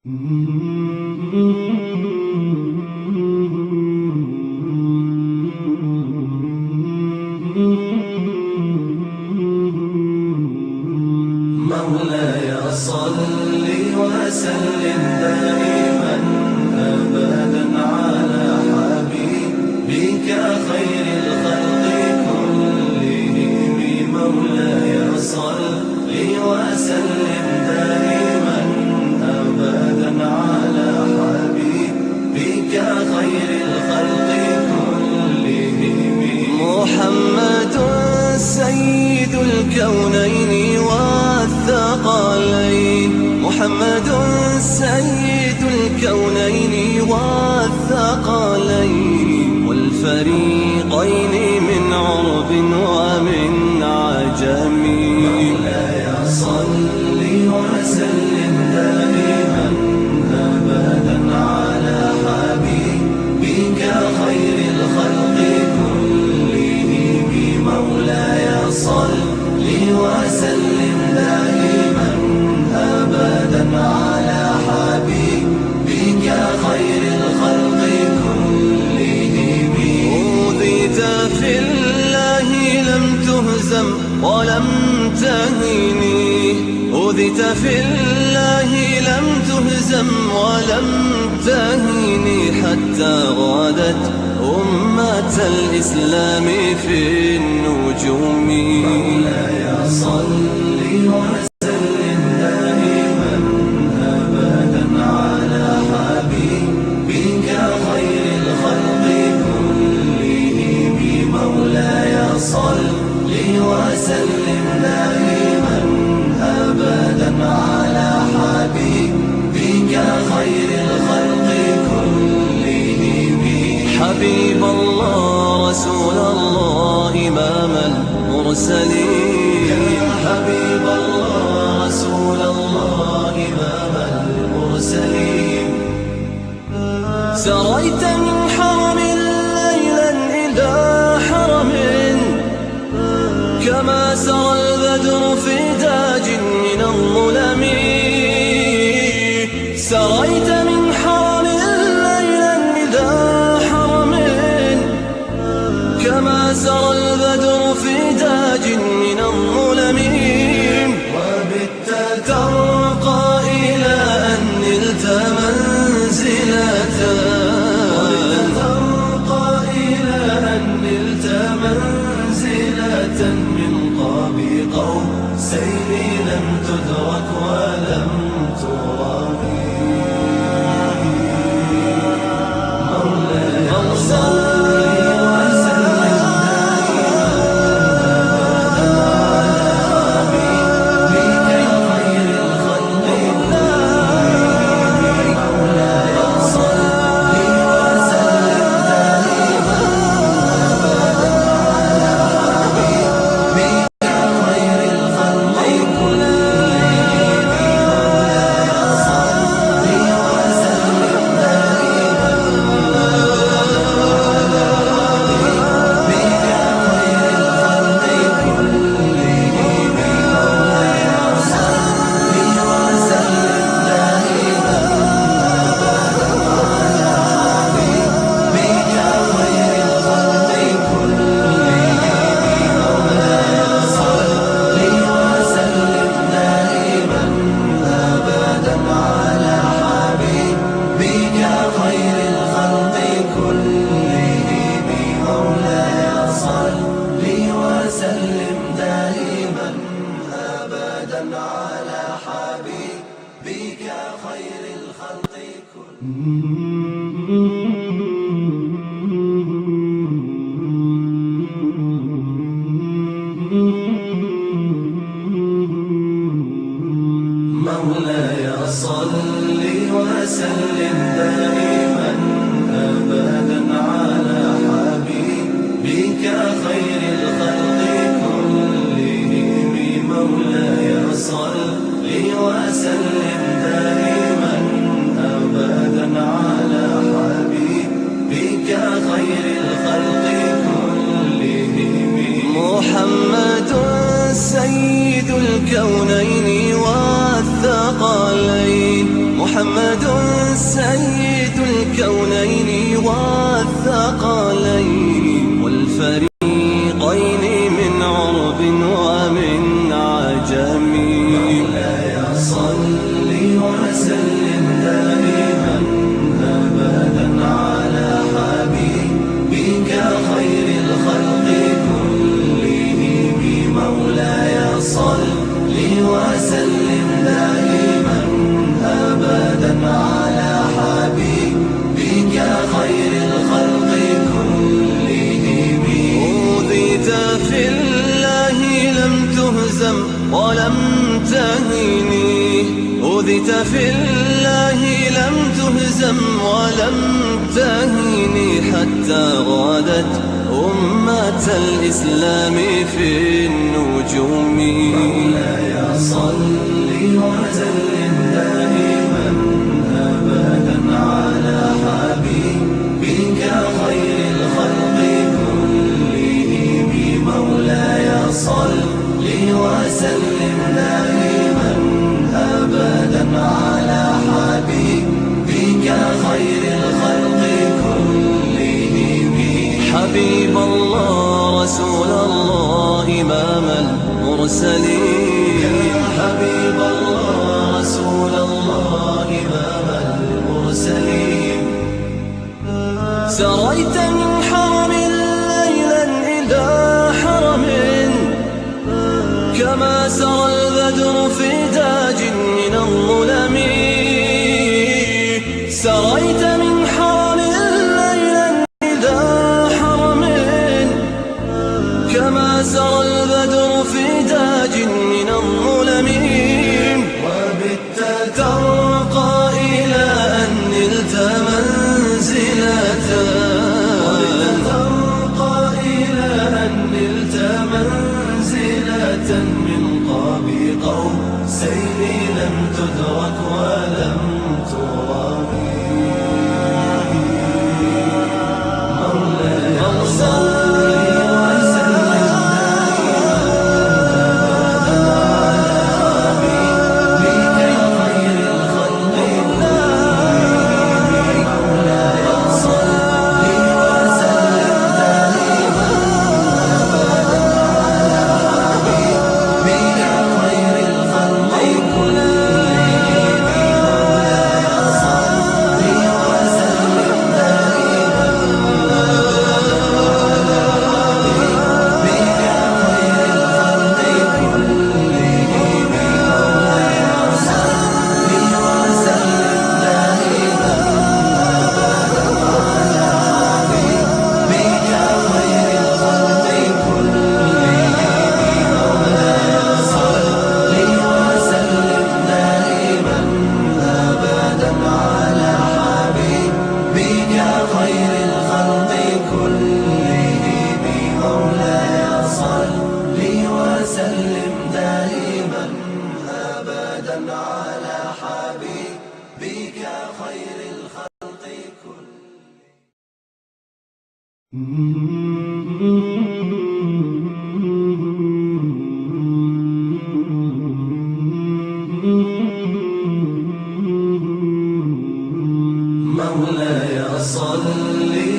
مولاي صل وسلم دائما أبدا على حبيبك خير الخلق كلهم. مولاي صل وسلم دائما أبدا على حبيبك خير الخلق كلهم. محمد سيد الكونين والثقلين، محمد سيد الكونين والثقلين والفريقين من عرب ومن عجم. مولاي صل وسلم دائما أبدا على حبيبك خير الخلق كلهم. مولاي صل وسلم دائما أبدا على حبيبك خير الخلق كلهم. أوذيت في الله لم تهزم ولم تهني، أوذيت في الله لم تهزم ولم تهني حتى غادت أمة الإسلام في النجوم. مولاي صل وسلم دائما أبدا على حبيبك خير الخلق كلهم. مولاي صل وسلم دائما أبدا على حبيبك خير الخلق كلهم. حبيب الله رسول الله إمام المرسلين، حبيب الله رسول الله إمام المرسلين. سريت من حرم ليلا إلى حرم كما سرى البدر في تاج من الظلم. سريت من حرم ليلا إلى حرم كما سرى البدر في تاج من الظلم. وبت ترقى إلى أن نلت منزلة، وبت ترقى إلى أن نلت منزلة من قاب قوسين لم تدرك ولم ترام. مولاي صل على حبيبك خير الخلق مولاي صل وسلم دائما أبدا على حبيبك خير الخلق كلهم. مولاي صل وسلم دائما أبدا على حبيبك خير الخلق كلهم. محمد سيد الكونين والثقلين، محمد الله لم تهزم ولم تهيني حتى غادت أمة الإسلام في النجوم. مولاي صل وسلم دائما أبدا على حبيبك خير الخلق كلهم. مولاي صل وسلم دائما أبدا على حبيبك خير الخلق كلهم. حبيب الله رسول الله إمام المرسلين. حبيب الله رسول الله إمام المرسلين. سريت من حرم ليلا إلى حرم كما سرى البدر في تاج من الظلم. سريت من حرم ليلا إلى حرم كما سرى البدر في تاج من الظلم. وبت ترقى إلى أن نلت منزلة. من قاب قوسين لم تدرك ولم ترامي. مولاي صل وسلم دائما أبدا على حبيبك خير الخلق كلهم. مولاي صل وسلم دائما أبدا على حبيبك خير الخلق كلهم. مولاي صل وسلم دائما أبدا على حبيبك خير الخلق كلهم. مولاي صل وسلم دائما أبدا على حبيبك خير الخلق مولاي صل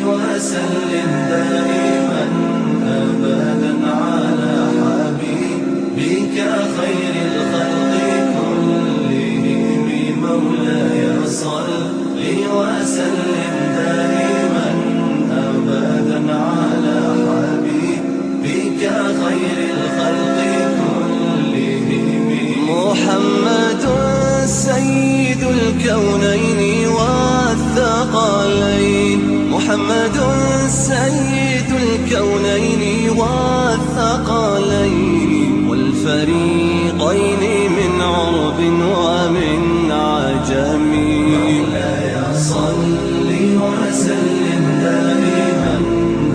وسلم دائما أبدا على حبيبك خير الخلق كلهم. مولاي صل وسلم دائما أبدا على حبيبك خير الخلق كلهم. محمد سيد الكونين والثقلين. محمد سيد الكونين والثقلين والفريقين من عرب ومن عجم. مولاي صل وسلم دائما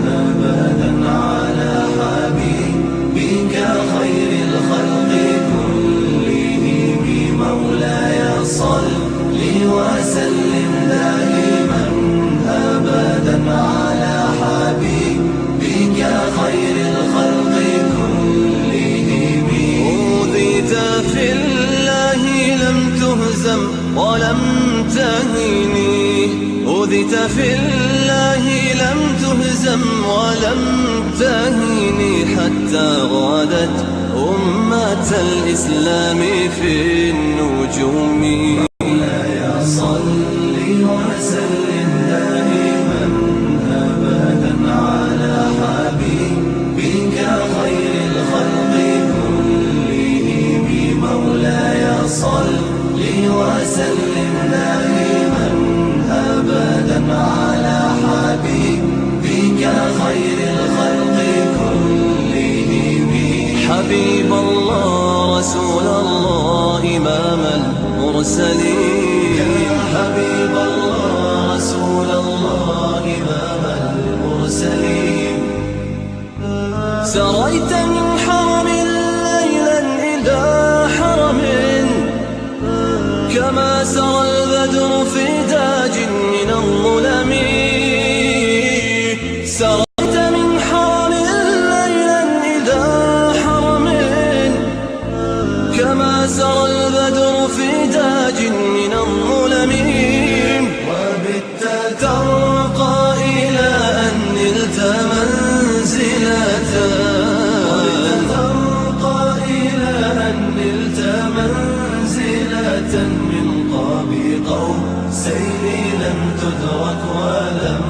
أبدا على حبيبك خير الخلق كلهم. مولاي صل وسلم دائما أبدا على حبيبك خير الخلق كلهم. أوذيت في الله لم تهزم ولم تهيني. أوذيت في الله لم تهزم ولم تهيني حتى غادت أمة الإسلام في النجوم. مولاي صل وسلم دائما أبدا على حبيبك خير الخلق كلهم. مولاي صل وسلم دائما أبدا على حبيبك خير الخلق كلهم. حبيب الله رسول الله إمام المرسلين. سريت من حرم ليلا إلى حرم، كما سرى البدر في تاج من الظلم. سريت من حرم ليلا إلى حرم، كما سرى البدر في تاج من الظلم. وبت ترقى إلى أن نلت منزلة، من قاب قوسين لم تدرك ولم